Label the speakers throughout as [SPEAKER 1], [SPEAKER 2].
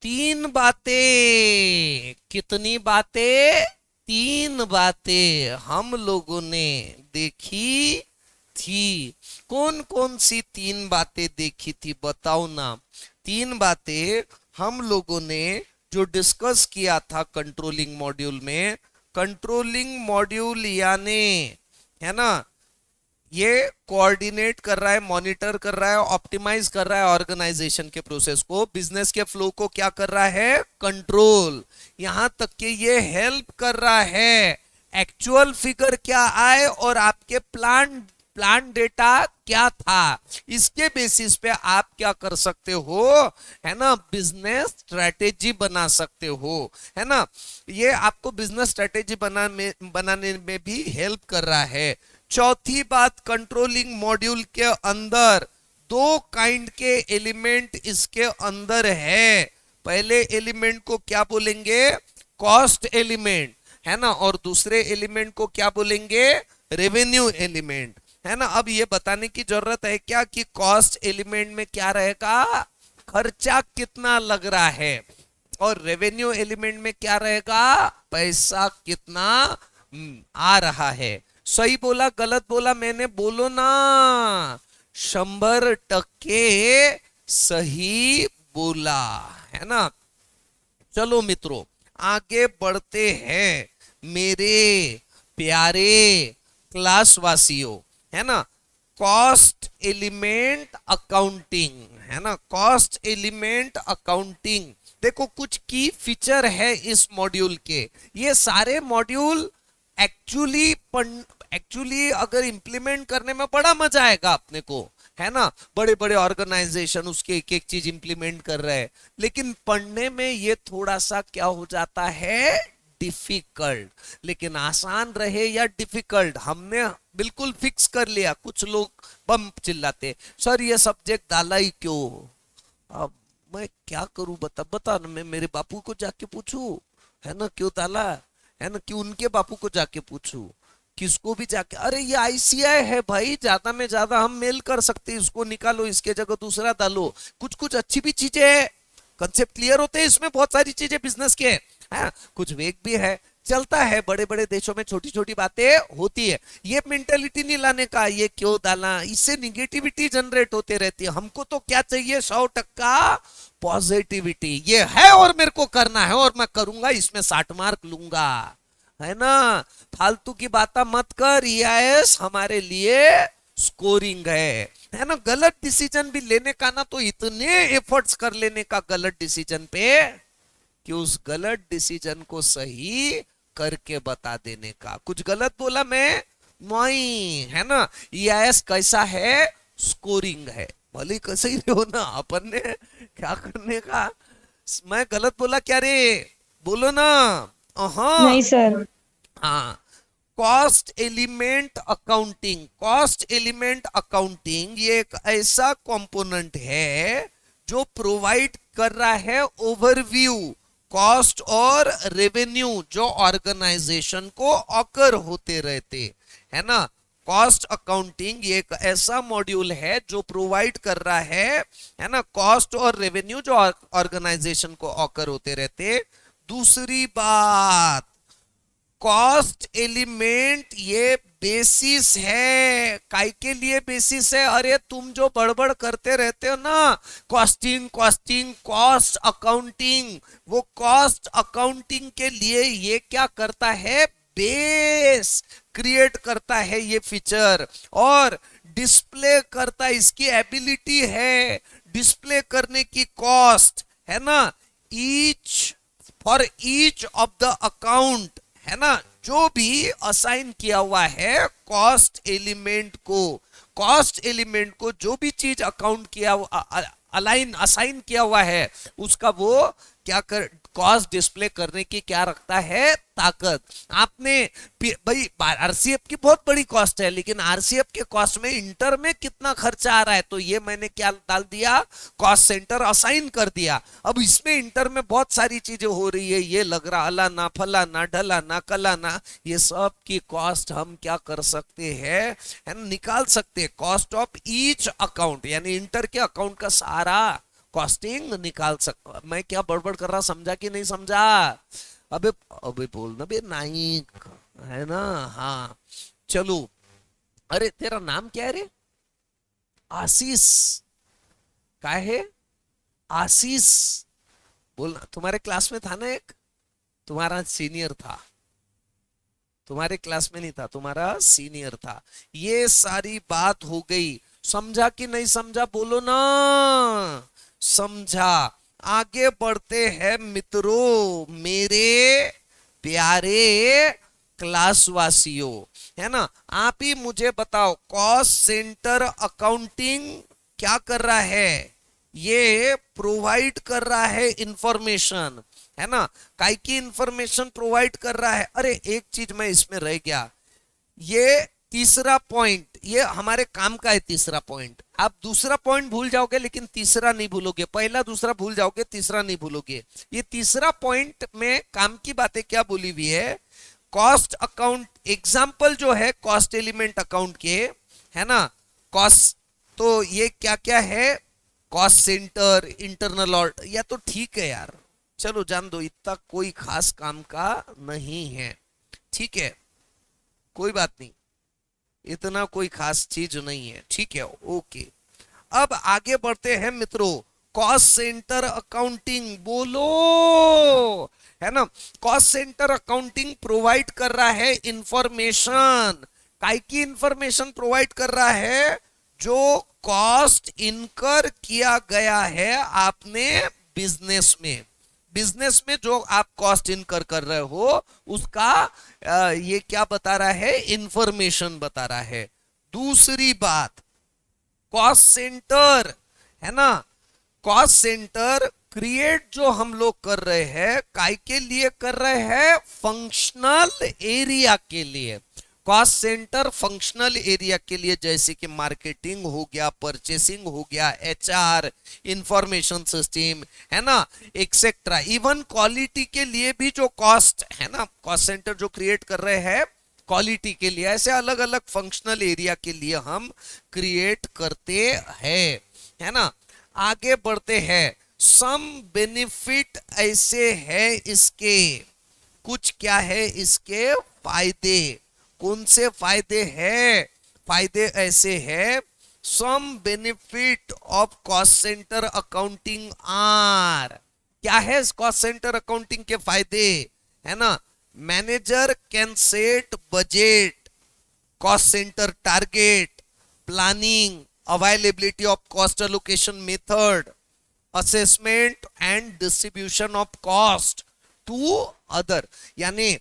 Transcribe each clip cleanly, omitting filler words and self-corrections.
[SPEAKER 1] तीन बातें। कितनी बातें? तीन बातें हम लोगों ने देखी थी। कौन कौन सी तीन बातें देखी थी बताओ ना। तीन बातें हम लोगों ने जो डिस्कस किया था कंट्रोलिंग मॉड्यूल में। कंट्रोलिंग मॉड्यूल यानी, है ना, ये कोऑर्डिनेट कर रहा है, मॉनिटर कर रहा है, ऑप्टिमाइज कर रहा है ऑर्गेनाइजेशन के प्रोसेस को, बिजनेस के फ्लो को क्या कर रहा है, कंट्रोल। यहां तक कि ये हेल्प कर रहा है एक्चुअल फिगर क्या आए और आपके प्लान प्लान डेटा क्या था, इसके बेसिस पे आप क्या कर सकते हो, है ना, बिजनेस स्ट्रेटेजी बना सकते हो, है ना। ये आपको बिजनेस स्ट्रेटेजी बनाने में भी हेल्प कर रहा है। चौथी बात, कंट्रोलिंग मॉड्यूल के अंदर दो काइंड के एलिमेंट इसके अंदर है। पहले एलिमेंट को क्या बोलेंगे, कॉस्ट एलिमेंट, है ना, और दूसरे एलिमेंट को क्या बोलेंगे, रेवेन्यू एलिमेंट, है ना। अब ये बताने की जरूरत है क्या कि कॉस्ट एलिमेंट में क्या रहेगा, खर्चा कितना लग रहा है, और रेवेन्यू एलिमेंट में क्या रहेगा, पैसा कितना आ रहा है। सही बोला गलत बोला मैंने, बोलो ना। 100% सही बोला, है ना। चलो मित्रों, आगे बढ़ते हैं मेरे प्यारे क्लासवासियों, है ना। कॉस्ट एलिमेंट अकाउंटिंग, है ना, कॉस्ट एलिमेंट अकाउंटिंग। देखो कुछ की फीचर है इस मॉड्यूल के। ये सारे मॉड्यूल एक्चुअली एक्चुअली अगर इंप्लीमेंट करने में बड़ा मजा आएगा अपने को, है ना। बड़े बड़े ऑर्गेनाइजेशन उसके एक एक चीज इंप्लीमेंट कर रहे हैं, लेकिन पढ़ने में ये थोड़ा सा क्या हो जाता है, डिफिकल्ट। लेकिन आसान रहे या डिफिकल्ट, हमने बिल्कुल फिक्स कर लिया। कुछ लोग बम चिल्लाते, सर ये सब्जेक्ट डाला ही क्यों। अब मैं क्या करूं, बता बता ना, मैं मेरे बापू को जाके पूछूं, है ना, क्यों डाला, है ना, कि उनके बापू को जाके पूछूं, किसको भी जाके, अरे ये आईसीआई है भाई, ज्यादा में ज्यादा हम मेल कर सकते हैं, इसको निकालो, इसके जगह दूसरा डालो। कुछ कुछ अच्छी भी चीजें है, कंसेप्ट क्लियर होते हैं इसमें, बहुत सारी चीजें बिजनेस के है, कुछ वेग भी है, चलता है। बड़े बड़े देशों में छोटी छोटी बातें होती है। ये मेंटेलिटी नहीं लाने का, ये क्यों डाला, इससे निगेटिविटी जनरेट होते रहती है। हमको तो क्या चाहिए, 100% पॉजिटिविटी। ये है और मेरे को करना है और मैं करूंगा, इसमें 60 मार्क लूंगा, है ना। फालतू की बात मत कर, ईआईएस हमारे लिए स्कोरिंग है ना। गलत डिसीजन भी लेने का ना, तो इतने एफर्ट्स कर लेने का गलत डिसीजन पे कि उस गलत डिसीजन को सही करके बता देने का। कुछ गलत बोला मैं नहीं, है ना। ईआईएस कैसा है, स्कोरिंग है, भले कैसे ही हो ना, अपन ने क्या करने का। मैं गलत बोला क्या रे, बोलो ना। हाँ
[SPEAKER 2] नहीं सर।
[SPEAKER 1] हाँ। Cost element accounting, cost element accounting ये एक ऐसा कंपोनेंट है जो प्रोवाइड कर रहा है ओवरव्यू कॉस्ट और रेवेन्यू जो ऑर्गेनाइजेशन को ऑकर होते रहते, है ना। कॉस्ट अकाउंटिंग ये एक ऐसा मॉड्यूल है जो प्रोवाइड कर रहा है ना, कॉस्ट और रेवेन्यू जो ऑर्गेनाइजेशन को ऑकर होते रहते। दूसरी बात, कॉस्ट एलिमेंट ये बेसिस है। काय के लिए बेसिस है, अरे तुम जो बड़बड़ करते रहते हो ना, कॉस्टिंग कॉस्टिंग कॉस्ट अकाउंटिंग, वो कॉस्ट अकाउंटिंग के लिए ये क्या करता है, बेस क्रिएट करता है ये फीचर, और डिस्प्ले करता है, इसकी एबिलिटी है डिस्प्ले करने की कॉस्ट, है ना। Each for each of the account, है ना, जो भी असाइन किया हुआ है कॉस्ट एलिमेंट को, कॉस्ट एलिमेंट को जो भी चीज अकाउंट किया अलाइन असाइन किया हुआ है, उसका वो क्या कर, कॉस्ट डिस्प्ले करने की क्या रखता है, ताकत। आपने भाई आरसीएफ की बहुत बड़ी कॉस्ट है, लेकिन आरसीएफ के कॉस्ट में इंटर में कितना खर्चा आ रहा है, तो ये मैंने क्या डाल दिया, कॉस्ट सेंटर असाइन कर दिया। अब इसमें इंटर में बहुत सारी चीजें हो रही है, ये लग रहा अला ना फला ना ढला ना कला ना, ये सब की कॉस्ट हम क्या कर सकते हैं, है ना, निकाल सकते हैं। कॉस्ट ऑफ ईच अकाउंट यानी इंटर के अकाउंट का सारा कॉस्टिंग निकाल सकता। मैं क्या बड़बड़ कर रहा, समझा कि नहीं समझा? अबे अबे बोलना बे, नहीं है ना? हाँ चलो। अरे तेरा नाम क्या है रे? आशीष? क्या है? आशीष बोलना। तुम्हारे क्लास में था ना एक, तुम्हारा सीनियर था, तुम्हारे क्लास में नहीं था, तुम्हारा सीनियर था। ये सारी बात हो गई, समझा कि नहीं समझा? बोलो ना, समझा। आगे बढ़ते हैं मित्रों, मेरे प्यारे क्लासवासियों, है ना? आप ही मुझे बताओ, कॉस्ट सेंटर अकाउंटिंग क्या कर रहा है? ये प्रोवाइड कर रहा है इंफॉर्मेशन, है ना? काय की इंफॉर्मेशन प्रोवाइड कर रहा है? अरे एक चीज मैं इसमें रह गया, ये तीसरा पॉइंट, ये हमारे काम का है तीसरा पॉइंट। आप दूसरा पॉइंट भूल जाओगे लेकिन तीसरा नहीं भूलोगे, पहला दूसरा भूल जाओगे, तीसरा नहीं भूलोगे। ये तीसरा पॉइंट में काम की बातें क्या बोली हुई है? कॉस्ट अकाउंट, एग्जाम्पल जो है कॉस्ट एलिमेंट अकाउंट के, है ना? कॉस्ट, तो ये क्या क्या है? कॉस्ट सेंटर, इंटरनल ऑर्डर, या तो ठीक है यार, चलो जान दो, इतना कोई खास काम का नहीं है, ठीक है, कोई बात नहीं, इतना कोई खास चीज नहीं है, ठीक है, ओके। अब आगे बढ़ते हैं मित्रों, कॉस्ट सेंटर अकाउंटिंग बोलो, है ना? कॉस्ट सेंटर अकाउंटिंग प्रोवाइड कर रहा है इंफॉर्मेशन। काय की इंफॉर्मेशन प्रोवाइड कर रहा है? जो कॉस्ट इनकर किया गया है आपने बिजनेस में, बिजनेस में जो आप कॉस्ट इनकर कर रहे हो उसका ये क्या बता रहा है? इंफॉर्मेशन बता रहा है। दूसरी बात, कॉस्ट सेंटर, है ना? कॉस्ट सेंटर क्रिएट जो हम लोग कर रहे हैं, काय के लिए कर रहे हैं? फंक्शनल एरिया के लिए। कॉस्ट सेंटर फंक्शनल एरिया के लिए, जैसे कि मार्केटिंग हो गया, परचेसिंग हो गया, एचआर, इंफॉर्मेशन सिस्टम, है ना, एक्सेट्रा। इवन क्वालिटी के लिए भी जो कॉस्ट है ना, कॉस्ट सेंटर जो क्रिएट कर रहे हैं क्वालिटी के लिए, ऐसे अलग अलग फंक्शनल एरिया के लिए हम क्रिएट करते हैं, है ना? आगे बढ़ते हैं, सम बेनिफिट ऐसे है इसके, कुछ क्या है इसके फायदे? कौन से फायदे हैं? फायदे ऐसे हैं, some benefit of cost centre accounting are, क्या है कॉस्ट सेंटर अकाउंटिंग के फायदे, है ना? Manager can set budget, cost centre target, planning, availability of cost allocation method, assessment and distribution of cost to other. यानी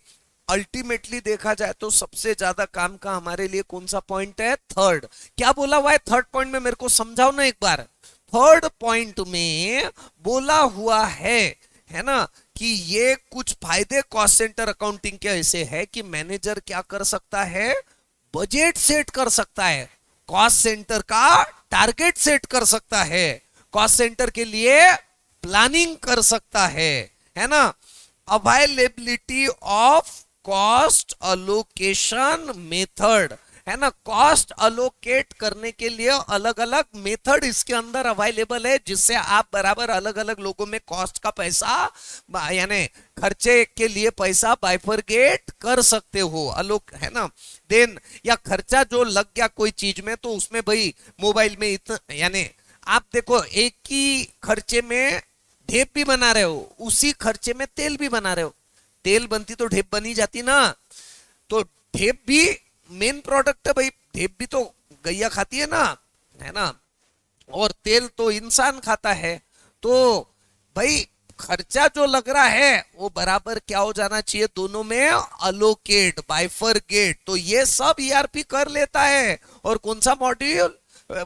[SPEAKER 1] अल्टीमेटली देखा जाए तो सबसे ज्यादा काम का हमारे लिए कौन सा पॉइंट है? थर्ड। क्या बोला हुआ है थर्ड पॉइंट में? मेरे को समझाओ ना एक बार। थर्ड पॉइंट में बोला हुआ है ना, कि ये कुछ फायदे कॉस्ट सेंटर अकाउंटिंग के ऐसे है कि मैनेजर क्या कर सकता है? बजट सेट कर सकता है, कॉस्ट सेंटर का टारगेट सेट कर सकता है, कॉस्ट सेंटर के लिए प्लानिंग कर सकता है ना? Availability of cost allocation method, है ना? कॉस्ट अलोकेट करने के लिए अलग अलग मेथड इसके अंदर अवेलेबल है, जिससे आप बराबर अलग अलग लोगों में कॉस्ट का पैसा, यानी खर्चे के लिए पैसा बाइफरगेट कर सकते हो, अलोक, है ना? देन या खर्चा जो लग गया कोई चीज में, तो उसमें भाई मोबाइल में इतना, यानी आप देखो एक ही खर्चे में ढेप भी बना रहे हो, उसी खर्चे में तेल भी बना रहे हो, तेल बनती तो ढेप बनी जाती ना, तो ढेप भी मेन प्रोडक्ट है भाई, ढेप भी तो गैया खाती है ना, है ना? और तेल तो इंसान खाता है, तो भाई खर्चा जो लग रहा है वो बराबर क्या हो जाना चाहिए? दोनों में अलोकेट, बाइफरगेट। तो ये सब ईआरपी कर लेता है, और कौन सा मॉड्यूल?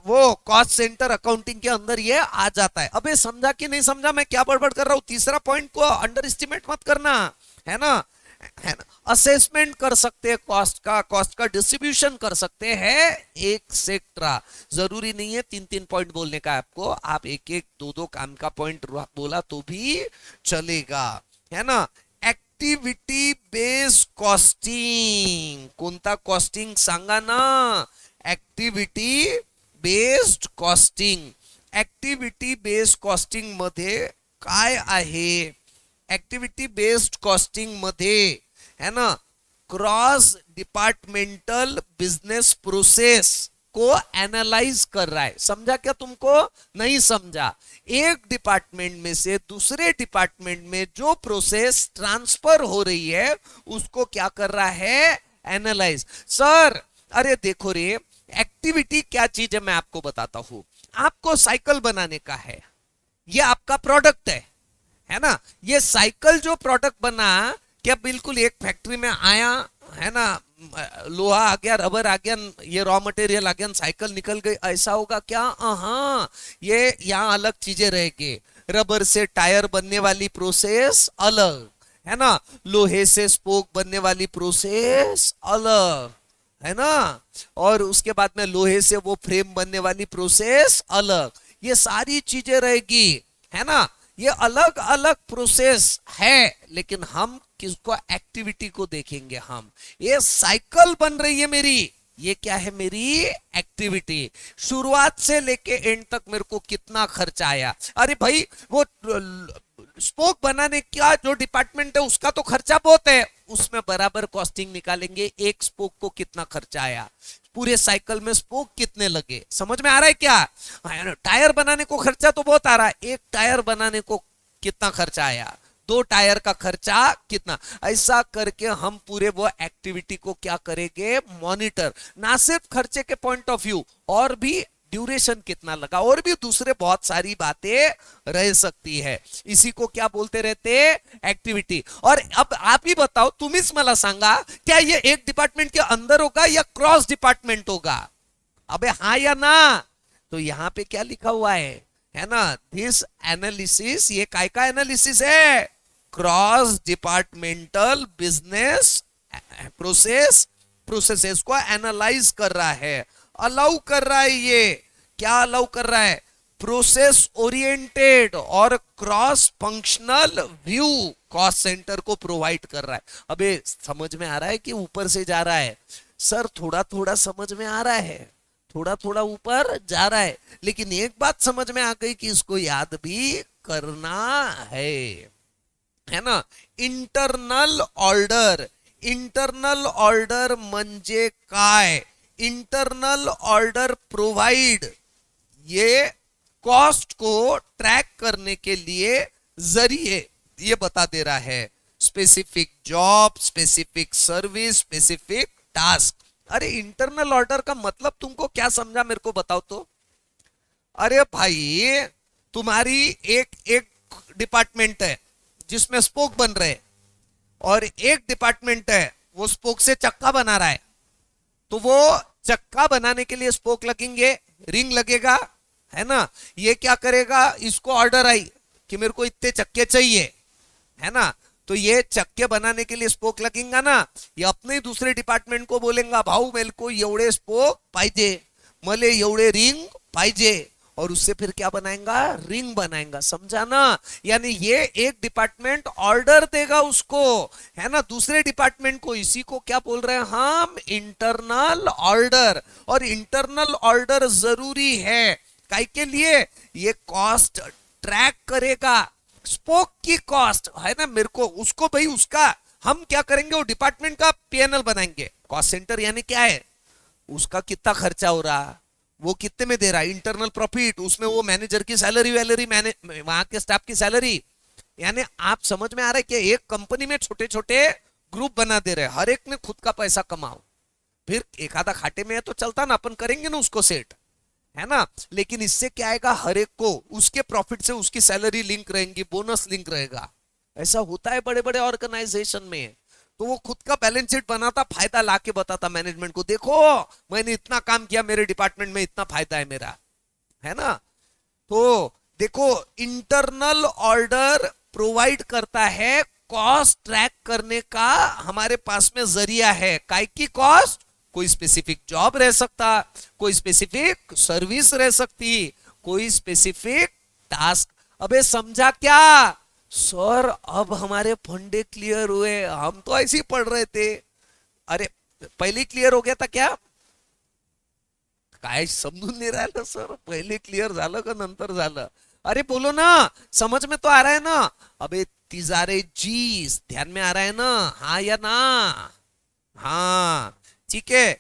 [SPEAKER 1] वो कॉस्ट सेंटर अकाउंटिंग के अंदर ये आ जाता है। अबे समझा कि नहीं समझा मैं क्या बड़बड़ कर रहा हूं? तीसरा पॉइंट को अंडर एस्टिमेट मत करना, है ना? है ना? असेसमेंट कर सकते हैं कॉस्ट का डिस्ट्रीब्यूशन कर सकते हैं, एक्सेट्रा। जरूरी नहीं है तीन तीन पॉइंट बोलने का आपको, आप एक एक दो दो काम का पॉइंट बोला तो भी चलेगा, है ना? एक्टिविटी बेस्ड कॉस्टिंग, कोणता कॉस्टिंग सांगा ना? Activity based costing. Activity based costing मध्ये काय आहे? ऍक्टिव्हिटी बेस्ड कॉस्टिंग मध्ये है ना, क्रॉस डिपार्टमेंटल बिजनेस प्रोसेस को एनालाइज कर रहा है। समझा क्या तुमको? नहीं समझा? एक डिपार्टमेंट में से दूसरे डिपार्टमेंट में जो प्रोसेस ट्रांसफर हो रही है उसको क्या कर रहा है? एनालाइज। सर अरे देखो रे, एक्टिविटी क्या चीज है मैं आपको बताता हूं। आपको साइकिल बनाने का है, ये आपका प्रोडक्ट है ना। ये साइकिल जो प्रोडक्ट बना, क्या बिल्कुल एक फैक्ट्री में आया है ना, लोहा आ गया, रबर आ गया, ये रॉ मटेरियल आ गया, साइकिल निकल गई, ऐसा होगा क्या? हाँ, ये यहाँ अलग चीजें रहेगी। रबर से टायर बनने वाली प्रोसेस अलग है ना, लोहे से स्पोक बनने वाली प्रोसेस अलग है ना, और उसके बाद में लोहे से वो फ्रेम बनने वाली प्रोसेस अलग। ये सारी चीजें रहेगी है ना, ये अलग अलग प्रोसेस है, लेकिन हम किसको? एक्टिविटी को देखेंगे हम। ये साइकिल बन रही है मेरी, ये क्या है? मेरी एक्टिविटी। शुरुआत से लेके एंड तक मेरे को कितना खर्चा आया? अरे भाई वो स्पोक बनाने का जो डिपार्टमेंट है उसका तो खर्चा बहुत है, उसमें बराबर कॉस्टिंग निकालेंगे। एक स्पोक को कितना खर्चा आया, पूरे साइकिल में स्पोक कितने लगे, समझ में आ रहा है क्या? टायर बनाने को खर्चा तो बहुत आ रहा है, एक टायर बनाने को कितना खर्चा आया, दो टायर का खर्चा कितना, ऐसा करके हम पूरे वो एक्टिविटी को क्या करेंगे? मॉनिटर। ना सिर्फ खर्चे के पॉइंट ऑफ व्यू, और भी ड्यूरेशन कितना लगा, और भी दूसरे बहुत सारी बातें रह सकती है। इसी को क्या बोलते रहते? एक्टिविटी। और अब आप ही बताओ, तुम इस मला सांगा, क्या ये एक डिपार्टमेंट के अंदर होगा या क्रॉस डिपार्टमेंट होगा? अबे हाँ या ना? तो यहां पे क्या लिखा हुआ है ना, दिस एनालिसिस, ये काय का एनालिसिस है? क्रॉस डिपार्टमेंटल बिजनेस प्रोसेसेस को एनालाइज कर रहा है, अलाउ कर रहा है। ये क्या अलाउ कर रहा है? प्रोसेस ओरिएंटेड और cross functional view cost centre को प्रोवाइड कर रहा है। अबे समझ में आ रहा है कि ऊपर से जा रहा है? सर थोड़ा थोड़ा समझ में आ रहा है, थोड़ा थोड़ा ऊपर जा रहा है, लेकिन एक बात समझ में आ गई कि इसको याद भी करना है ना। इंटरनल ऑर्डर, इंटरनल ऑर्डर म्हणजे काय? इंटरनल ऑर्डर प्रोवाइड, ये कॉस्ट को ट्रैक करने के लिए जरिए ये बता दे रहा है। Specific job, specific service, specific task. अरे इंटरनल ऑर्डर का मतलब तुमको क्या समझा, मेरे को बताओ तो। अरे भाई तुम्हारी एक एक डिपार्टमेंट है जिसमें स्पोक बन रहे, और एक डिपार्टमेंट है वो स्पोक से चक्का बना रहा है। तो वो चक्का बनाने के लिए स्पोक लगेंगे, रिंग लगेगा है ना। ये क्या करेगा? इसको ऑर्डर आई कि मेरे को इतने चक्के चाहिए है ना, तो ये चक्के बनाने के लिए स्पोक लगेगा ना, ये अपने ही दूसरे डिपार्टमेंट को बोलेगा, भाऊ मेरे को एवढे स्पोक पाहिजे, मले एवढे रिंग पाहिजे, और उससे फिर क्या बनाएगा? रिंग बनाएगा। समझा ना? यानी ये एक डिपार्टमेंट ऑर्डर देगा उसको है ना, दूसरे डिपार्टमेंट को। इसी को क्या बोल रहे हैं हम? Internal order. और इंटरनल ऑर्डर जरूरी है काय के लिए? ये कॉस्ट ट्रैक करेगा, स्पोक की कॉस्ट है ना, मेरे को उसको भाई उसका हम क्या करेंगे? वो डिपार्टमेंट का पीएनएल बनाएंगे। कॉस्ट सेंटर यानी क्या है? उसका कितना खर्चा हो रहा, वो कितने में दे रहा है, इंटरनल प्रॉफिट, उसमें वो मैनेजर की सैलरी वैलरी, वहां के स्टाफ की सैलरी। यानी आप समझ में आ रहा है कि एक कंपनी में छोटे छोटे ग्रुप बना दे रहे हैं, हर एक ने खुद का पैसा कमाओ, फिर एक आधा खाते में है तो चलता ना, अपन करेंगे ना उसको सेट है ना। लेकिन इससे क्या आएगा? हर एक को उसके प्रॉफिट से उसकी सैलरी लिंक रहेंगी, बोनस लिंक रहेगा। ऐसा होता है बड़े बड़े ऑर्गेनाइजेशन में। तो वो खुद का बैलेंस शीट बनाता, फायदा लाके बताता मैनेजमेंट को, देखो मैंने इतना काम किया, मेरे डिपार्टमेंट में इतना फायदा है मेरा, है ना। तो देखो इंटरनल ऑर्डर प्रोवाइड करता है कॉस्ट ट्रैक करने का, हमारे पास में जरिया है। काय की कॉस्ट? कोई स्पेसिफिक जॉब रह सकता, कोई स्पेसिफिक सर्विस रह सकती, कोई स्पेसिफिक टास्क। अबे समझा क्या? सर अब हमारे फंडे क्लियर हुए, हम तो ऐसे ही पढ़ रहे थे। अरे पहले क्लियर हो गया था क्या? काय समजून नाही राहिलं सर, पहिले क्लिअर झालं का नंतर झालं? अरे बोलो ना, समझ में तो आ रहा है ना? अबे तिजारे जीस, ध्यान में आ रहा है ना? हाँ या ना? हाँ ठीक है।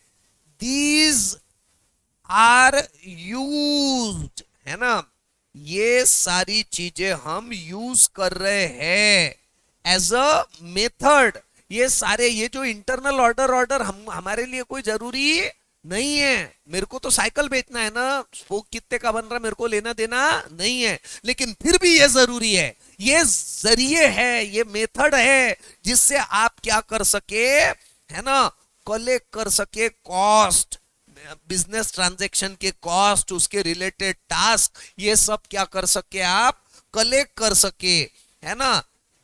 [SPEAKER 1] दीज आर यूज्ड, है ना, ये सारी चीजें हम यूज कर रहे हैं एज अ मेथड। ये सारे, ये जो इंटरनल ऑर्डर ऑर्डर हम हमारे लिए कोई जरूरी नहीं है। मेरे को तो साइकिल बेचना है ना, स्पोक कितने का बन रहा मेरे को लेना देना नहीं है, लेकिन फिर भी ये जरूरी है। ये जरिए है, ये मेथड है जिससे आप क्या कर सके, है ना, कलेक्ट कर सके कॉस्ट, बिजनेस ट्रांजैक्शन के कॉस्ट, उसके रिलेटेड टास्क, ये सब क्या कर सके आप, कलेक्ट कर सके, है ना।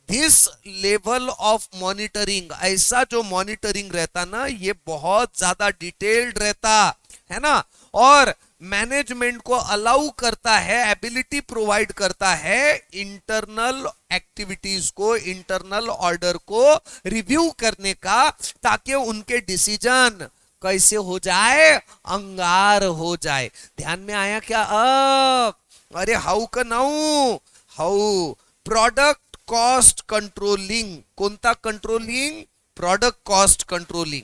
[SPEAKER 1] दिस लेवल ऑफ मॉनिटरिंग, ऐसा जो मॉनिटरिंग रहता ना, ये बहुत ज्यादा डिटेल्ड रहता, है ना, और मैनेजमेंट को अलाउ करता है, एबिलिटी प्रोवाइड करता है इंटरनल एक्टिविटीज को, इंटरनल ऑर्डर को रिव्यू करने का, ताकि उनके डिसीजन कैसे हो जाए, अंगार हो जाए। ध्यान में आया क्या अब? अरे हाउ का now, how product cost controlling, कोणता कंट्रोलिंग, प्रोडक्ट कॉस्ट कंट्रोलिंग,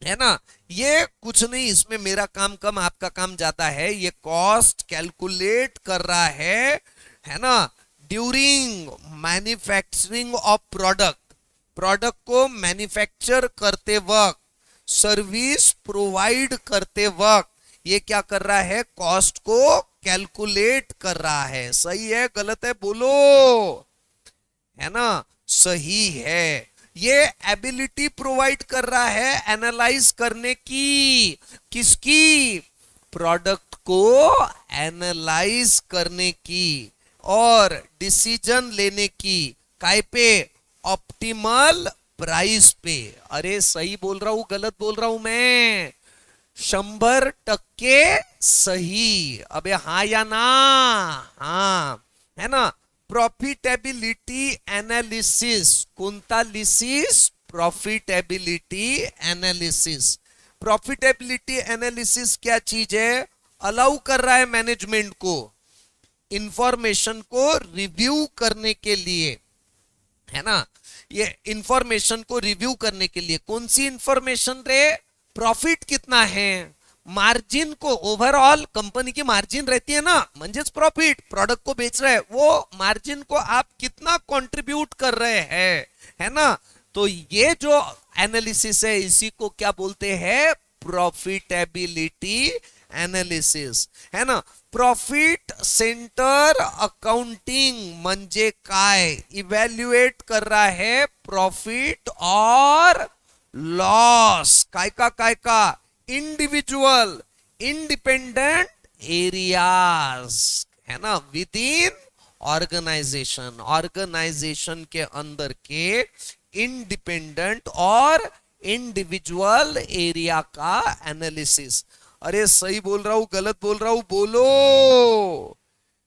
[SPEAKER 1] है ना। ये कुछ नहीं, इसमें मेरा काम कम आपका काम ज्यादा है। ये कॉस्ट कैलकुलेट कर रहा है ना, during manufacturing of product, product को मैन्युफैक्चर करते वक्त, सर्विस प्रोवाइड करते वक्त, ये क्या कर रहा है, कॉस्ट को कैलकुलेट कर रहा है। सही है गलत है बोलो, है ना, सही है। ये एबिलिटी प्रोवाइड कर रहा है एनालाइज करने की, किसकी, प्रोडक्ट को एनालाइज करने की और डिसीजन लेने की, काय पे, ऑप्टिमल प्राइस पे। अरे सही बोल रहा हूं गलत बोल रहा हूं मैं? 100% सही। अबे हाँ या ना? हाँ, है ना। प्रॉफिटेबिलिटी एनालिसिस, कोणता lysis, profitability analysis. Profitability analysis क्या चीज है, अलाउ कर रहा है मैनेजमेंट को इंफॉर्मेशन को रिव्यू करने के लिए, है ना। ये इंफॉर्मेशन को रिव्यू करने के लिए, कौन सी इंफॉर्मेशन रे, प्रॉफिट कितना है, मार्जिन को, ओवरऑल कंपनी की मार्जिन रहती है ना, म्हणजेच प्रॉफिट, प्रोडक्ट को बेच रहे हैं, वो मार्जिन को आप कितना कंट्रीब्यूट कर रहे हैं, है ना। तो ये जो एनालिसिस है, इसी को क्या बोलते हैं, प्रॉफिटेबिलिटी एनालिसिस, है ना। प्रॉफिट सेंटर अकाउंटिंग म्हणजे काय, इवैल्यूएट कर रहा है प्रॉफिट और लॉस, काय का, इंडिविजुअल इंडिपेंडेंट एरियाज, है ना, विद इन ऑर्गेनाइजेशन, ऑर्गेनाइजेशन के अंदर के इंडिपेंडेंट और इंडिविजुअल एरिया का एनालिसिस। अरे सही बोल रहा हूं गलत बोल रहा हूं बोलो?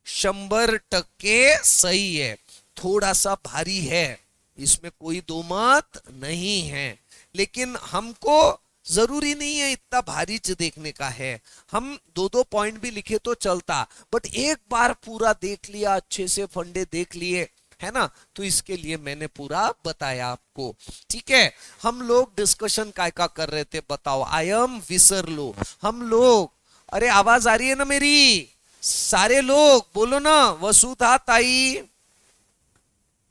[SPEAKER 1] 100% सही है। थोड़ा सा भारी है, इसमें कोई दो मत नहीं है, लेकिन हमको जरूरी नहीं है इतना भारी देखने का है। हम दो दो पॉइंट भी लिखे तो चलता, बट एक बार पूरा देख लिया, अच्छे से फंडे देख लिए, है ना, तो इसके लिए मैंने पूरा बताया आपको। ठीक है, हम लोग डिस्कशन काय का कर रहे थे बताओ? आई एम विसरलो हम लोग। अरे आवाज आ रही है ना मेरी? सारे लोग बोलो ना, वसुधा ताई,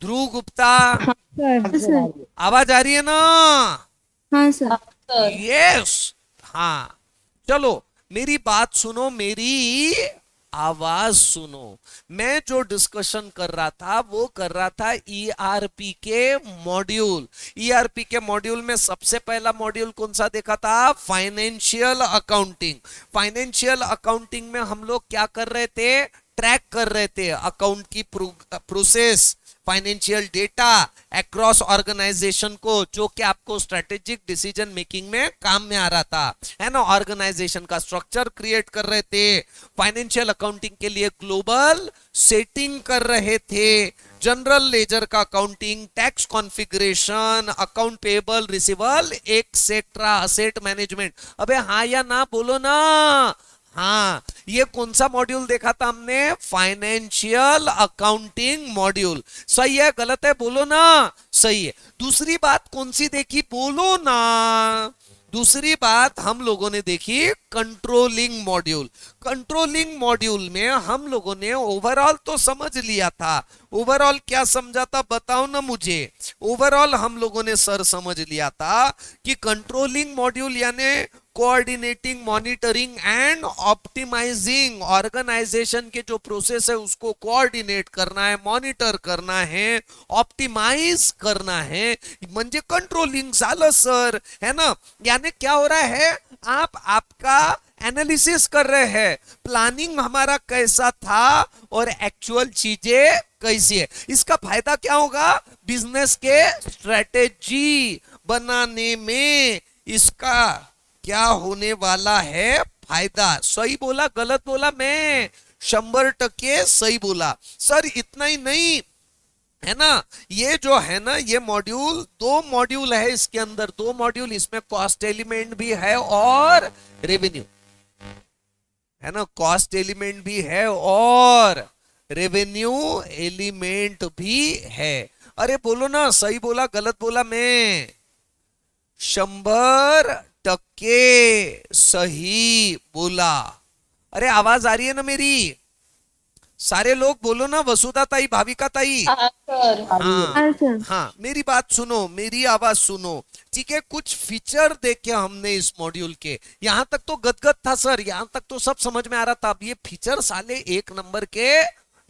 [SPEAKER 1] ध्रुव गुप्ता,
[SPEAKER 2] सर।
[SPEAKER 1] आवाज आ रही है ना?
[SPEAKER 2] हाँ सर।
[SPEAKER 1] यस, हाँ। चलो मेरी बात सुनो, मेरी आवाज सुनो। मैं जो डिस्कशन कर रहा था वो कर रहा था ईआरपी के मॉड्यूल। ईआरपी के मॉड्यूल में सबसे पहला मॉड्यूल कौन सा देखा था? Financial accounting. फाइनेंशियल अकाउंटिंग में हम लोग क्या कर रहे थे? ट्रैक कर रहे थे अकाउंट की process, financial data across organisation को, जो कि आपको स्ट्रेटेजिक डिसीजन मेकिंग में काम में आ रहा था, है ना। ऑर्गेनाइजेशन का स्ट्रक्चर क्रिएट कर रहे थे, फाइनेंशियल अकाउंटिंग के लिए ग्लोबल सेटिंग कर रहे थे, जनरल लेजर का accounting, tax configuration, account payable receivable etcetera, asset management. अबे हाँ या ना बोलो ना। हाँ, ये कौन सा मॉड्यूल देखा था हमने? Financial accounting module. सही है गलत है बोलो ना। सही है। दूसरी बात कौन सी देखी बोलो ना। दूसरी बात हम लोगों ने देखी कंट्रोलिंग मॉड्यूल। कंट्रोलिंग मॉड्यूल में हम लोगों ने ओवरऑल तो समझ लिया था। ओवरऑल क्या समझा था बताओ ना मुझे। ओवरऑल हम लोगों ने सर समझ लिया था कि कंट्रोलिंग मॉड्यूल यानी coordinating, monitoring and optimising, organisation के जो प्रोसेस है उसको कोऑर्डिनेट करना है, मॉनिटर करना है, ऑप्टिमाइज करना है, म्हणजे कंट्रोलिंग झालं सर, है ना। यानी क्या हो रहा है, आपका एनालिसिस कर रहे हैं, प्लानिंग हमारा कैसा था और एक्चुअल चीजें कैसी है। इसका फायदा क्या होगा? बिजनेस के स्ट्रेटेजी बनाने में इसका क्या होने वाला है? फायदा। सही बोला गलत बोला? मैं 100% सही बोला सर। इतना ही नहीं है ना, ये जो है ना, ये मॉड्यूल, दो मॉड्यूल है इसके अंदर, दो मॉड्यूल, इसमें कॉस्ट एलिमेंट भी है और रेवेन्यू, है ना। कॉस्ट एलिमेंट भी है और रेवेन्यू एलिमेंट भी है। अरे बोलो ना, सही बोला गलत बोला? मैं 100% सही बोला। अरे आवाज आ रही है ना मेरी? सारे लोग बोलो ना, वसुधा ताई, भाविका ताई।
[SPEAKER 3] हाँ सर।
[SPEAKER 1] हाँ
[SPEAKER 2] हाँ सर।
[SPEAKER 1] हाँ, मेरी बात सुनो, मेरी आवाज सुनो, ठीक है। कुछ फीचर देखे हमने इस मॉड्यूल के। यहां तक तो गदगद था सर, यहां तक तो सब समझ में आ रहा था। अब ये फीचर साले एक नंबर के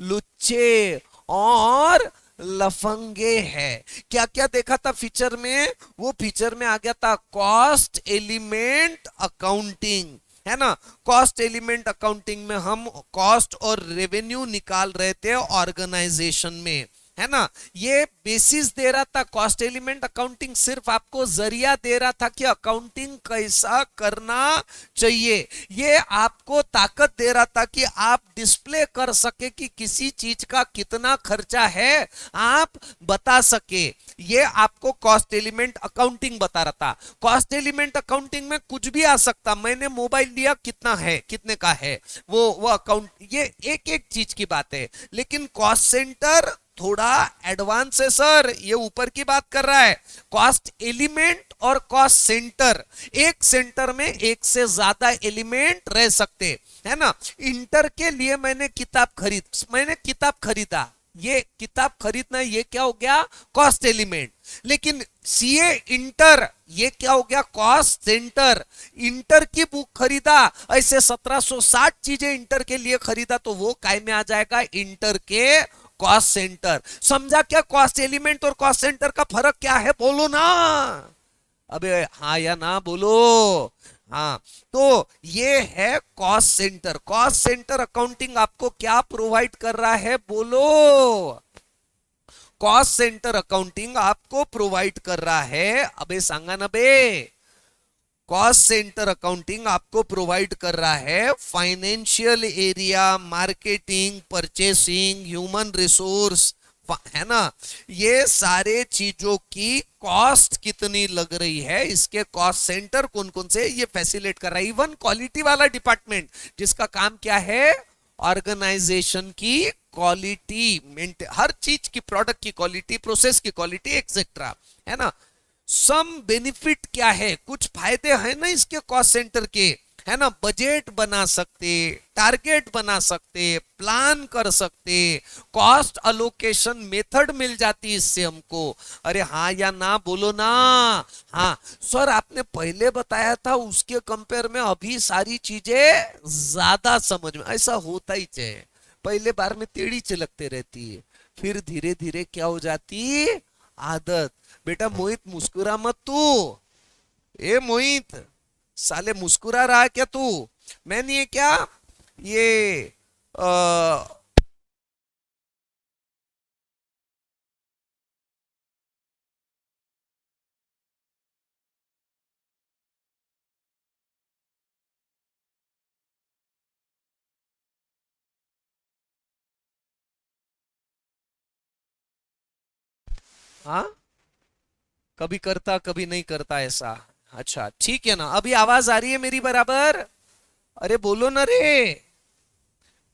[SPEAKER 1] लुच्चे और लफंगे है। क्या क्या देखा था फीचर में? वो फीचर में आ गया था कॉस्ट एलिमेंट अकाउंटिंग, है ना। कॉस्ट एलिमेंट अकाउंटिंग में हम कॉस्ट और रेवेन्यू निकाल रहे थे ऑर्गेनाइजेशन में, है ना। ये बेसिस दे रहा था, कॉस्ट एलिमेंट अकाउंटिंग सिर्फ आपको जरिया दे रहा था कि अकाउंटिंग कैसा करना चाहिए। ये आपको ताकत दे रहा था कि आप डिस्प्ले कर सके कि किसी चीज का कितना खर्चा है, आप बता सके। ये आपको कॉस्ट एलिमेंट अकाउंटिंग बता रहा था। कॉस्ट एलिमेंट अकाउंटिंग में कुछ भी आ सकता, मैंने मोबाइल लिया, कितना है, कितने का है, वो अकाउंट, ये एक एक चीज की बात है। लेकिन कॉस्ट सेंटर थोड़ा एडवांस है सर, ये ऊपर की बात कर रहा है। कॉस्ट एलिमेंट और कॉस्ट सेंटर, एक सेंटर में एक से ज्यादा एलिमेंट रह सकते, है ना। इंटर के लिए मैंने किताब खरीदा, ये किताब खरीदना, ये क्या हो गया? Cost element. लेकिन सीए इंटर, ये क्या हो गया? Cost centre. इंटर की बुक खरीदा, ऐसे 1760 चीजें इंटर के लिए खरीदा, तो वो काय में आ जाएगा? इंटर के कॉस्ट सेंटर। समझा क्या कॉस्ट एलिमेंट और कॉस्ट सेंटर का फर्क क्या है? बोलो ना। अबे हाँ या ना बोलो। हाँ, तो ये है cost centre. Cost centre accounting आपको क्या प्रोवाइड कर रहा है? बोलो। कॉस्ट सेंटर अकाउंटिंग आपको प्रोवाइड कर रहा है, अबे सांगा ना बे। कॉस्ट सेंटर अकाउंटिंग आपको प्रोवाइड कर रहा है financial area, marketing, purchasing, human resource, है ना। ये सारे चीजों की कॉस्ट कितनी लग रही है, इसके कॉस्ट सेंटर कौन कौन से ये फैसिलिटेट कर रहा है। इवन क्वालिटी वाला डिपार्टमेंट जिसका काम क्या है? ऑर्गेनाइजेशन की क्वालिटी, हर चीज की, प्रोडक्ट की क्वालिटी, प्रोसेस की क्वालिटी एक्सेट्रा, है ना। सम बेनिफिट क्या है? कुछ फायदे हैं ना इसके कॉस्ट सेंटर के, है ना। बजट बना सकते, टारगेट बना सकते, प्लान कर सकते, कॉस्ट अलोकेशन मेथड मिल जाती इससे हमको। अरे हाँ या ना बोलो ना। हाँ सर, आपने पहले बताया था उसके कंपेयर में अभी सारी चीजें ज्यादा समझ में, ऐसा होता ही है। पहले बार में टेढ़ी चिलकते रहती है, फिर धीरे धीरे क्या हो जाती? आदत। बेटा मोहित मुस्कुरा मत तू, ए मोहित, साले मुस्कुरा रहा क्या तू? मैं नहीं है क्या ये हाँ, कभी करता कभी नहीं करता ऐसा। अच्छा ठीक है ना, अभी आवाज आ रही है मेरी बराबर? अरे बोलो ना रे,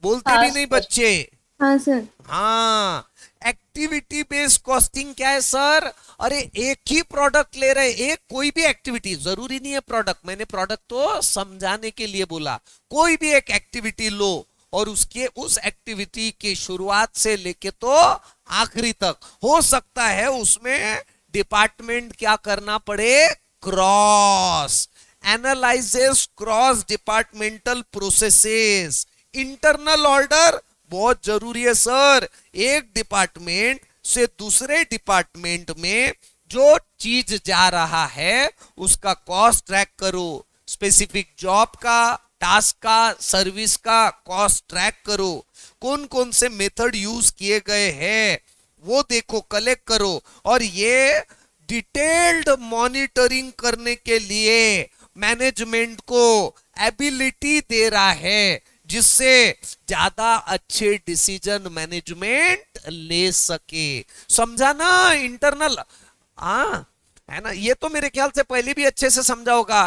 [SPEAKER 1] बोलते
[SPEAKER 2] हाँ
[SPEAKER 1] भी नहीं
[SPEAKER 2] सर।
[SPEAKER 1] बच्चे।
[SPEAKER 2] हाँ सर।
[SPEAKER 1] हाँ, एक्टिविटी बेस्ड कॉस्टिंग क्या है सर? अरे एक ही प्रोडक्ट ले रहे, एक कोई भी एक्टिविटी, जरूरी नहीं है प्रोडक्ट, मैंने प्रोडक्ट तो समझाने के लिए बोला। कोई भी एक एक्टिविटी लो और उसके उस एक्टिविटी की शुरुआत से लेके तो आखिरी तक, हो सकता है उसमें डिपार्टमेंट क्या करना पड़े, cross analyses cross departmental processes. Internal order बहुत जरूरी है सर। एक डिपार्टमेंट से दूसरे डिपार्टमेंट में जो चीज जा रहा है उसका कॉस्ट ट्रैक करो, स्पेसिफिक जॉब का, टास्क का, सर्विस का कॉस्ट ट्रैक करो, कौन कौन से मेथड यूज किए गए हैं वो देखो, कलेक्ट करो। और ये डिटेल्ड मॉनिटरिंग करने के लिए मैनेजमेंट को एबिलिटी दे रहा है, जिससे ज्यादा अच्छे डिसीजन मैनेजमेंट ले सके। समझा ना इंटरनल? हाँ, है ना, ये तो मेरे ख्याल से पहले भी अच्छे से समझा होगा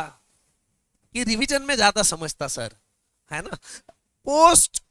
[SPEAKER 1] कि रिवीजन में ज्यादा समझता सर, है ना। पोस्ट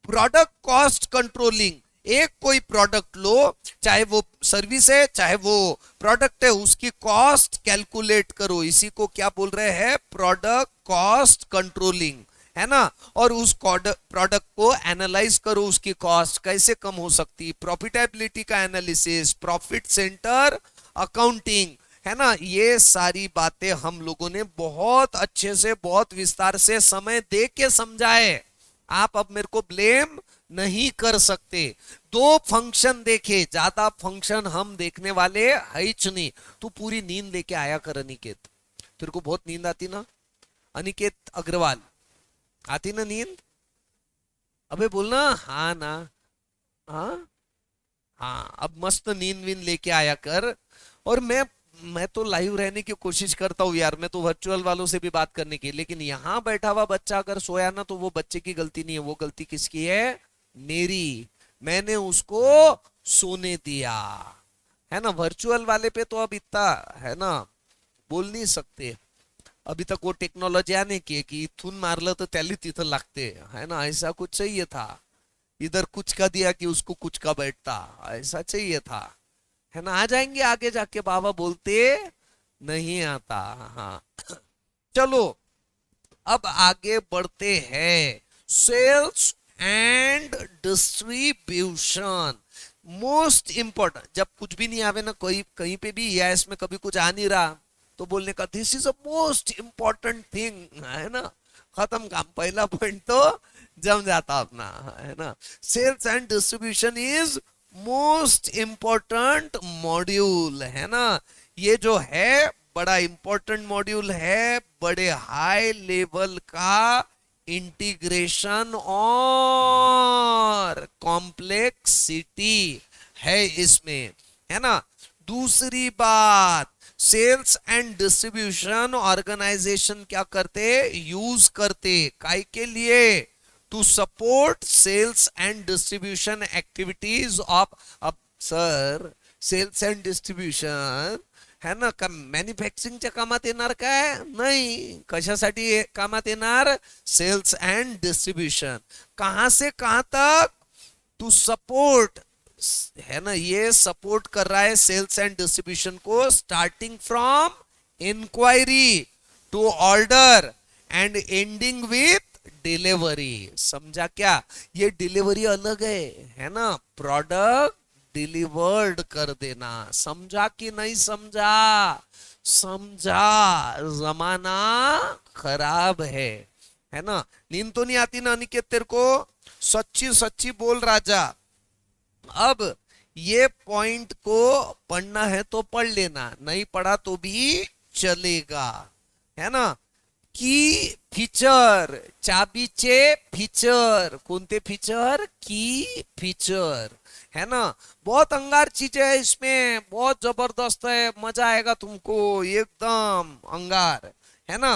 [SPEAKER 1] प्रोडक्ट कॉस्ट कंट्रोलिंग, एक कोई प्रोडक्ट लो, चाहे वो सर्विस है चाहे वो प्रोडक्ट है, उसकी कॉस्ट कैलकुलेट करो, इसी को क्या बोल रहे हैं, प्रोडक्ट कॉस्ट कंट्रोलिंग, है ना। और उस प्रोडक्ट को एनालाइज करो, उसकी कॉस्ट कैसे कम हो सकती, प्रॉफिटेबिलिटी का एनालिसिस, प्रॉफिट सेंटर अकाउंटिंग, है ना। ये सारी बातें हम लोगों ने बहुत अच्छे से बहुत विस्तार से समय दे के समझाए। आप अब मेरे को ब्लेम नहीं कर सकते। दो फंक्शन देखे, ज्यादा फंक्शन हम देखने वाले है ही नहीं। तू पूरी नींद लेके आया कर अनिकेत, तेरे को बहुत नींद आती ना अनिकेत अग्रवाल, आती ना नींद? अबे बोलना हाँ ना। हाँ हाँ, अब मस्त नींद वींद लेके आया कर। और मैं तो लाइव रहने की कोशिश करता हूँ यार, मैं तो वर्चुअल वालों से भी बात करने की, लेकिन यहाँ बैठा हुआ बच्चा अगर सोया ना तो वो बच्चे की गलती नहीं है, वो गलती किसकी है, मेरी। मैंने उसको सोने दिया, है ना। वर्चुअल वाले पे तो अब इतना, है ना, बोल नहीं सकते। अभी तक वो टेक्नॉलॉजी आने की है की इथून मारलं तर त्याला तिथं लागते, है ना, ऐसा कुछ चाहिए था। इधर कुछ का दिया कि उसको कुछ का बैठता, ऐसा चाहिए था, है ना। आ जाएंगे आगे जाके, बाबा बोलते नहीं आता। हाँ, चलो अब आगे बढ़ते हैं। Sales and distribution, most important. जब कुछ भी नहीं आवे ना, कोई कहीं पे भी या इसमें कभी कुछ आ नहीं रहा, तो बोलने का this is a most important thing, है ना। खत्म काम, पहला पॉइंट तो जम जाता अपना, है ना। Sales and distribution is most important module, है ना। ये जो है बड़ा इंपॉर्टेंट मॉड्यूल है, बड़े हाई लेवल का इंटीग्रेशन और कॉम्प्लेक्सिटी है इसमें, है ना। दूसरी बात, सेल्स एंड डिस्ट्रीब्यूशन ऑर्गेनाइजेशन क्या करते, यूज करते, काय के लिए, to support sales and distribution activities of. अब सर, सेल्स एंड डिस्ट्रीब्यूशन, है ना, का मॅन्युफॅक्चरिंगच्या कामात येणार काय, नाही, कशासाठी कामात येणार, सेल्स एंड डिस्ट्रीब्यूशन। कहां से कहां तक, टू सपोर्ट, है ना, ये सपोर्ट कर रहा है सेल्स एंड डिस्ट्रीब्यूशन को, starting from inquiry to order and ending with delivery. समझा क्या, ये डिलीवरी अलग है ना, प्रोडक्ट डिलीवर्ड कर देना। समझा कि नहीं समझा? समझा, जमाना खराब है ना। नींद तो नहीं आती ना अनिकेत तेरे को? सच्ची सच्ची बोल राजा। अब ये पॉइंट को पढ़ना है तो पढ़ लेना, नहीं पढ़ा तो भी चलेगा, है ना। की फीचर, चाबीचे फीचर, कोणते फीचर, की फीचर, है ना। बहुत अंगार चीजें है इसमें, बहुत जबरदस्त है, मजा आएगा तुमको, एकदम अंगार, है ना।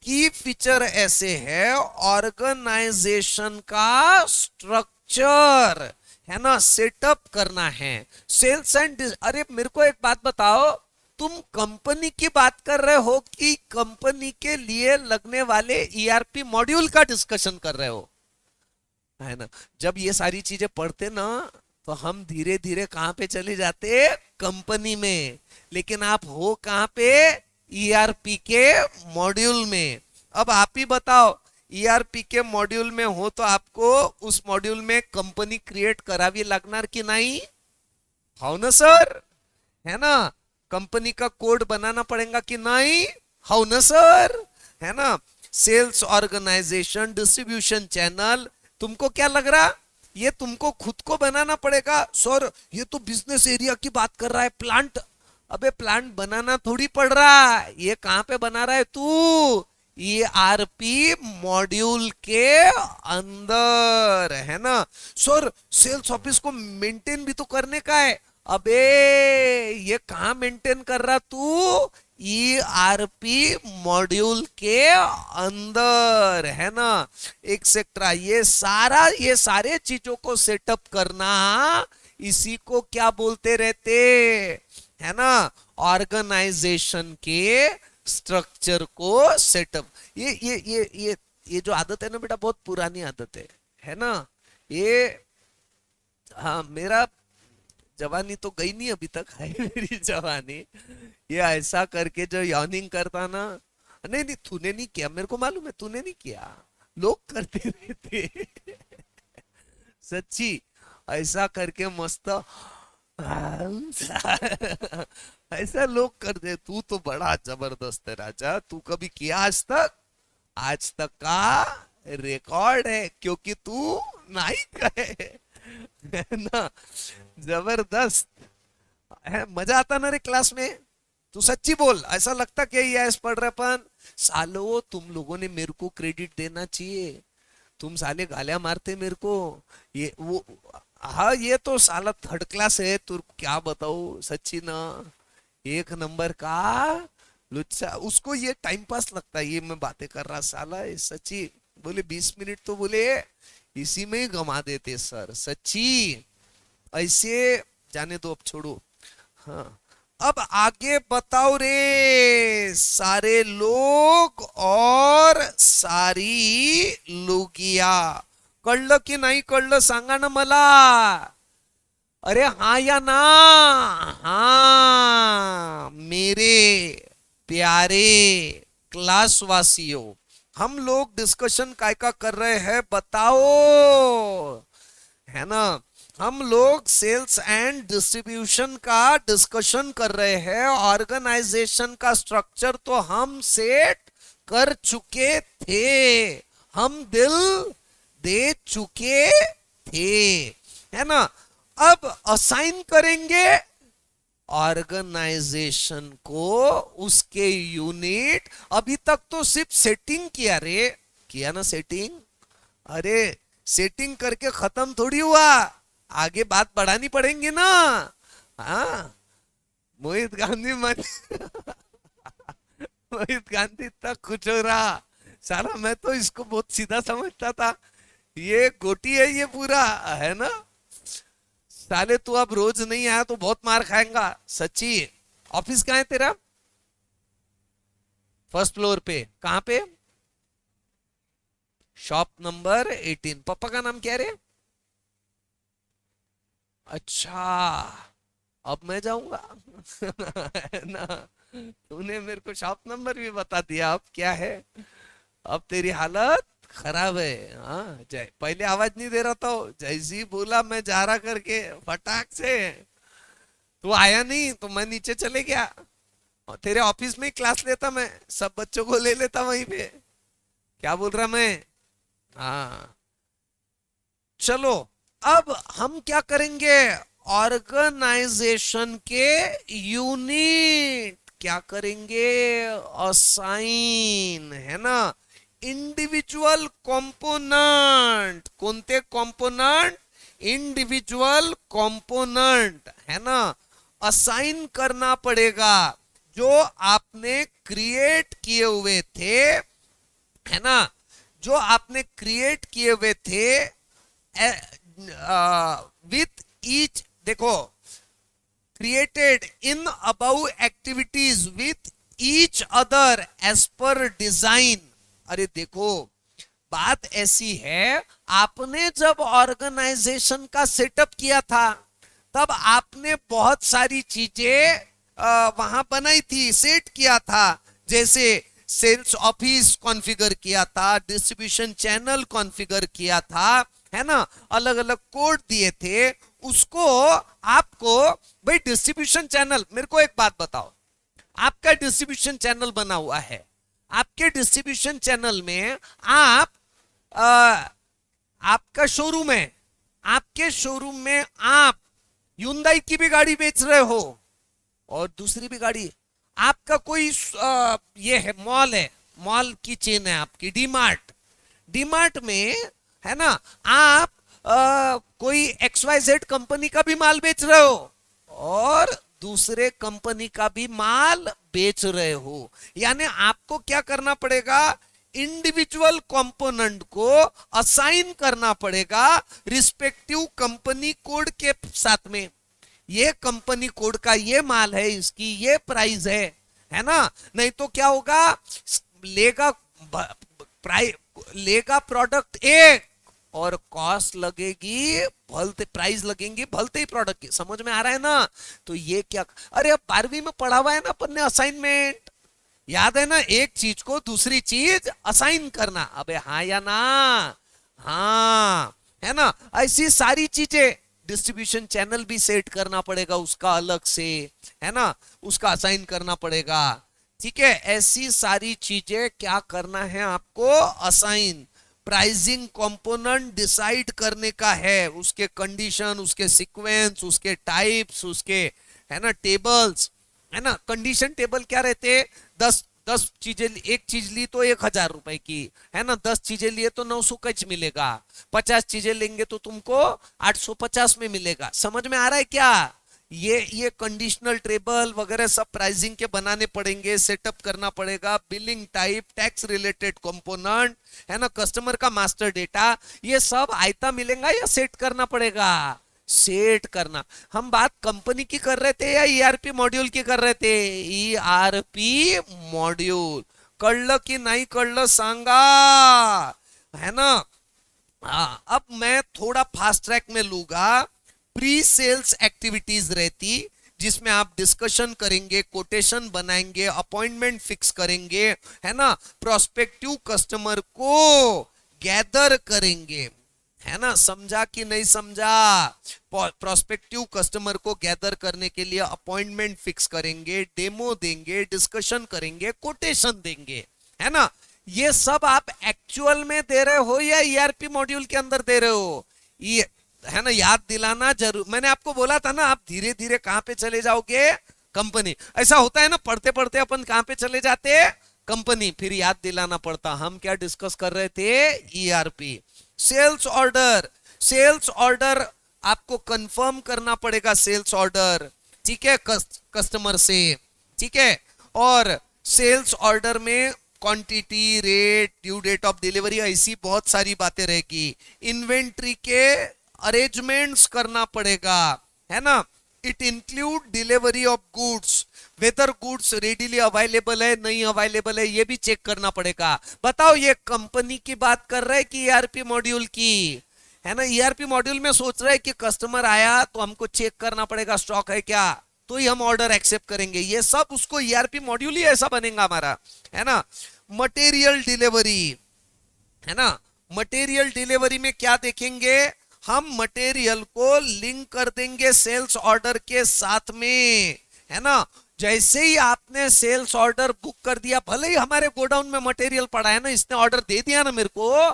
[SPEAKER 1] की फीचर ऐसे है, ऑर्गेनाइजेशन का स्ट्रक्चर, है ना, सेटअप करना है। सेल्स एंड, अरे मेरे को एक बात बताओ, तुम कंपनी की बात कर रहे हो कि कंपनी के लिए लगने वाले ईआरपी मॉड्यूल का डिस्कशन कर रहे हो? है ना। जब ये सारी चीजें पढ़ते ना, तो हम धीरे धीरे कहां पे चले जाते, कंपनी में। लेकिन आप हो कहां पे, ईआरपी के मॉड्यूल में। अब आप ही बताओ, ईआरपी के मॉड्यूल में हो तो आपको उस मॉड्यूल में कंपनी क्रिएट करावी लागणार की नहीं? हो ना सर, है ना। कंपनी का कोड बनाना पड़ेगा कि नहीं? हो ना सर, है ना। सेल्स ऑर्गेनाइजेशन, डिस्ट्रीब्यूशन चैनल, तुमको क्या लग रहा, ये तुमको खुद को बनाना पड़ेगा? सर ये तो बिजनेस एरिया की बात कर रहा है, प्लांट। अबे प्लांट बनाना थोड़ी पड़ रहा, ये कहां पे बना रहा है तू, ईआरपी मॉड्यूल के अंदर, है ना। सर सेल्स ऑफिस को मेंटेन भी तो करने का है। अबे ये कहां मेंटेन कर रहा तू, ईआरपी मॉड्यूल के अंदर, है ना। एक्सेट्रा, ये सारे चीजों को सेटअप करना, इसी को क्या बोलते रहते, है ना, ऑर्गेनाइजेशन के स्ट्रक्चर को सेटअप। ये जो आदत है ना बेटा, बहुत पुरानी आदत है ना। ये, हाँ, मेरा जवानी तो गई नहीं अभी तक, है मेरी जवानी। ये ऐसा करके जो यॉर्निंग करता ना, नहीं नहीं तूने नहीं किया, मेरे को मालूम है तूने नहीं किया, लोग करते रहते। सच्ची, ऐसा करके मस्त ऐसा लोग करते। तू तो बड़ा जबरदस्त है राजा, तू कभी किया आज तक? आज तक का रिकॉर्ड है, क्योंकि तू नहीं करे, है ना। जबरदस्त है, मजा आता ना रे क्लास में। तू सच्ची बोल, ऐसा लगता क्या ये ऐस पढ़ रहे अपन? सालो तुम लोगों ने मेरे को क्रेडिट देना चाहिए, तुम साले गालियां मारते मेरे को। ये वो, हाँ ये तो साला थर्ड क्लास है, तू क्या बताओ, सच्ची ना, एक नंबर का लुच्चा। उसको ये टाइम पास लगता है, ये मैं बातें कर रहा साला, ये सच्ची। बोले 20 मिनट तो बोले इसी में ही गंवा देते सर, सच्ची। ऐसे जाने दो, अब छोड़ो। हाँ, अब आगे बताओ रे सारे लोग और सारी लुगिया, कळलं की नाही कळलं सांगा ना मला। अरे हाँ या ना, हाँ मेरे प्यारे क्लासवासियों, हम लोग डिस्कशन काय का कर रहे हैं बताओ, है ना। हम लोग सेल्स एंड डिस्ट्रीब्यूशन का डिस्कशन कर रहे हैं। ऑर्गेनाइजेशन का स्ट्रक्चर तो हम सेट कर चुके थे, हम दिल दे चुके थे, है ना। अब असाइन करेंगे ऑर्गेनाइजेशन को उसके यूनिट। अभी तक तो सिर्फ सेटिंग किया रे, किया ना सेटिंग। अरे सेटिंग करके खत्म थोड़ी हुआ, आगे बात बढ़ानी पड़ेंगी ना। हाँ, मोहित गांधी मन मोहित गांधी इतना खुश हो रहा, साला मैं तो इसको बहुत सीधा समझता था, ये गोटी है ये पूरा, है ना। साले तू अब रोज नहीं आया तो बहुत मार खाएगा, सच्ची। ऑफिस कहाँ है तेरा? फर्स्ट फ्लोर पे, कहाँ पे? Shop number 18। पापा का नाम क्या रे? अच्छा, अब मैं जाऊंगा। है ना, तूने मेरे को शॉप नंबर भी बता दिया, अब क्या है, अब तेरी हालत खराब है। हाँ जय, पहले आवाज नहीं दे रहा था, जैसी बोला मैं जा रहा करके फटाक से, तू आया नहीं तो मैं नीचे चले गया, और तेरे ऑफिस में ही क्लास लेता मैं, सब बच्चों को ले लेता वहीं पे। क्या बोल रहा मैं? हाँ चलो, अब हम क्या करेंगे, ऑर्गेनाइजेशन के यूनिट क्या करेंगे, असाइन, है ना। इंडिविजुअल कंपोनेंट, कोणते कंपोनेंट, इंडिविजुअल कंपोनेंट, है ना, असाइन करना पड़ेगा, जो आपने क्रिएट किए हुए थे, है ना, जो आपने क्रिएट किए हुए थे विथ ईच, देखो, created in above activities with each other as per design। अरे देखो, बात ऐसी है, आपने जब ऑर्गेनाइजेशन का सेटअप किया था तब आपने बहुत सारी चीजें वहां बनाई थी, सेट किया था। जैसे सेल्स ऑफिस कॉन्फ़िगर किया था, डिस्ट्रीब्यूशन चैनल कॉन्फ़िगर किया था, है ना, अलग अलग कोड दिए थे उसको आपको। भाई डिस्ट्रीब्यूशन चैनल, मेरे को एक बात बताओ, आपका डिस्ट्रीब्यूशन चैनल बना हुआ है, आपके डिस्ट्रीब्यूशन चैनल में आप आपका शोरूम है, आपके शोरूम में आप ह्युंडई की भी गाड़ी बेच रहे हो और दूसरी भी गाड़ी, आपका कोई ये है, मॉल है, मॉल की चेन है आपकी, डीमार्ट, डीमार्ट में, है ना, आप कोई XYZ कंपनी का भी माल बेच रहे हो और दूसरे कंपनी का भी माल बेच रहे हो। यानी आपको क्या करना पड़ेगा, इंडिविजुअल कंपोनेंट को असाइन करना पड़ेगा रिस्पेक्टिव कंपनी कोड के साथ में। ये कंपनी कोड का ये माल है, इसकी ये प्राइस है ना। नहीं तो क्या होगा, लेगा लेगा प्रोडक्ट एक और कॉस्ट लगेगी भलते, प्राइस लगेंगी भलते ही प्रोडक्ट की। समझ में आ रहा है ना। तो ये क्या, अरे अब 12वीं में पढ़ा हुआ है ना अपन ने, असाइनमेंट याद है ना, एक चीज को दूसरी चीज असाइन करना। अबे हाँ या ना, हाँ, है ना। ऐसी सारी चीजें, डिस्ट्रीब्यूशन चैनल भी सेट करना पड़ेगा उसका अलग से, है ना, उसका असाइन करना पड़ेगा। ठीक है, ऐसी सारी चीजें क्या करना है आपको, असाइन। प्राइसिंग कंपोनेंट डिसाइड करने का है, उसके कंडीशन, उसके सीक्वेंस, उसके टाइप्स, उसके, है ना, टेबल्स, है ना। कंडीशन टेबल क्या रहते, 10 चीजें, एक चीज ली तो 1000 रुपए की, है ना, 10 चीजें लिए तो 900 कच मिलेगा, 50 चीजें लेंगे तो तुमको 850 में मिलेगा। समझ में आ रहा है क्या। ये कंडीशनल टेबल वगैरह सब प्राइसिंग के बनाने पड़ेंगे, सेटअप करना पड़ेगा। Billing type, tax related component, है ना, कस्टमर का मास्टर डेटा, ये सब आयता मिलेगा या सेट करना पड़ेगा, सेट करना। हम बात कंपनी की कर रहे थे या ईआरपी मॉड्यूल की कर रहे थे, ईआरपी मॉड्यूल। कळलं की नहीं कळलं सांगा, है ना। हाँ, अब मैं थोड़ा फास्ट ट्रैक में लूंगा। प्री सेल्स एक्टिविटीज रहती जिसमें आप डिस्कशन करेंगे, कोटेशन बनाएंगे, अपॉइंटमेंट फिक्स करेंगे, है ना, प्रोस्पेक्टिव कस्टमर को गैदर करेंगे, है ना। समझा कि नहीं समझा। प्रोस्पेक्टिव कस्टमर को गैदर करने के लिए अपॉइंटमेंट फिक्स करेंगे, डेमो देंगे, डिस्कशन करेंगे, कोटेशन देंगे, है ना। ये सब आप एक्चुअल में दे रहे हो या ईआरपी मॉड्यूल के अंदर दे रहे हो, ये, है ना, याद दिलाना जरूर। मैंने आपको बोला था ना, आप धीरे धीरे कहां पे चले जाओगे, कंपनी। ऐसा होता है ना, पढ़ते पढ़ते अपन कहां पे चले जाते, कंपनी, फिर याद दिलाना पड़ता। हम क्या डिस्कस कर रहे थे, ERP. Sales order, sales order आपको कंफर्म करना पड़ेगा, सेल्स ऑर्डर, ठीक है, कस्टमर से, ठीक है। और सेल्स ऑर्डर में quantity, rate, due date of delivery, ऐसी बहुत सारी बातें रहेगी। इन्वेंट्री के अरेंजमेंट्स करना पड़ेगा, है ना। It include delivery of goods, whether goods readily available है नहीं अवेलेबल है, ये भी चेक करना पड़ेगा। बताओ, ये कंपनी की बात कर रहा है कि ईआरपी मॉड्यूल की, है ना। ईआरपी मॉड्यूल में सोच रहा है कि कस्टमर आया तो हमको चेक करना पड़ेगा स्टॉक है क्या, तो ही हम ऑर्डर एक्सेप्ट करेंगे। ये सब उसको ईआरपी मॉड्यूल ही ऐसा बनेगा हमारा, है ना। मटेरियल डिलीवरी, है ना, मटेरियल डिलीवरी में क्या देखेंगे, हम मटेरियल को लिंक कर देंगे सेल्स ऑर्डर के साथ में, है ना। जैसे ही आपने सेल्स ऑर्डर बुक कर दिया, भले ही हमारे गोडाउन में मटेरियल पड़ा है ना, इसने ऑर्डर दे दिया ना मेरे को,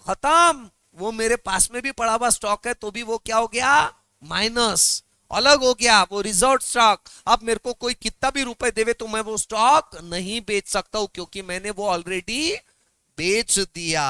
[SPEAKER 1] खत्म, वो मेरे पास में भी पड़ा हुआ स्टॉक है तो भी वो क्या हो गया, माइनस, अलग हो गया, वो रिजर्व स्टॉक। अब मेरे को कोई कितना भी रुपए देवे तो मैं वो स्टॉक नहीं बेच सकता हूं, क्योंकि मैंने वो ऑलरेडी बेच दिया।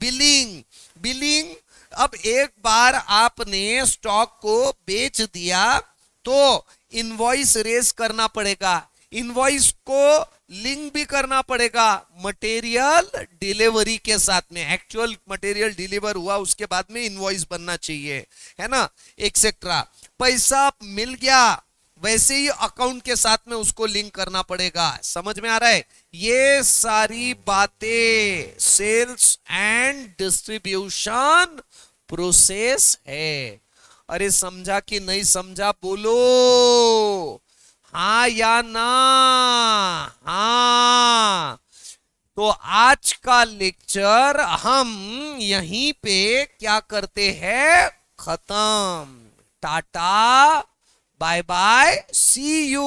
[SPEAKER 1] बिलिंग, बिलिंग, अब एक बार आपने स्टॉक को बेच दिया तो इनवॉइस रेज करना पड़ेगा। इनवॉइस को लिंक भी करना पड़ेगा मटेरियल डिलीवरी के साथ में। एक्चुअल मटेरियल डिलीवर हुआ उसके बाद में इनवॉइस बनना चाहिए, है ना, एक्सेट्रा। पैसा मिल गया, वैसे ही अकाउंट के साथ में उसको लिंक करना पड़ेगा। समझ में आ रहा है? ये सारी बातें सेल्स एंड डिस्ट्रीब्यूशन प्रोसेस है। अरे समझा कि नहीं समझा? बोलो हाँ या ना। हाँ, तो आज का लेक्चर हम यहीं पे क्या करते हैं, खत्म। Tata, bye bye, see you.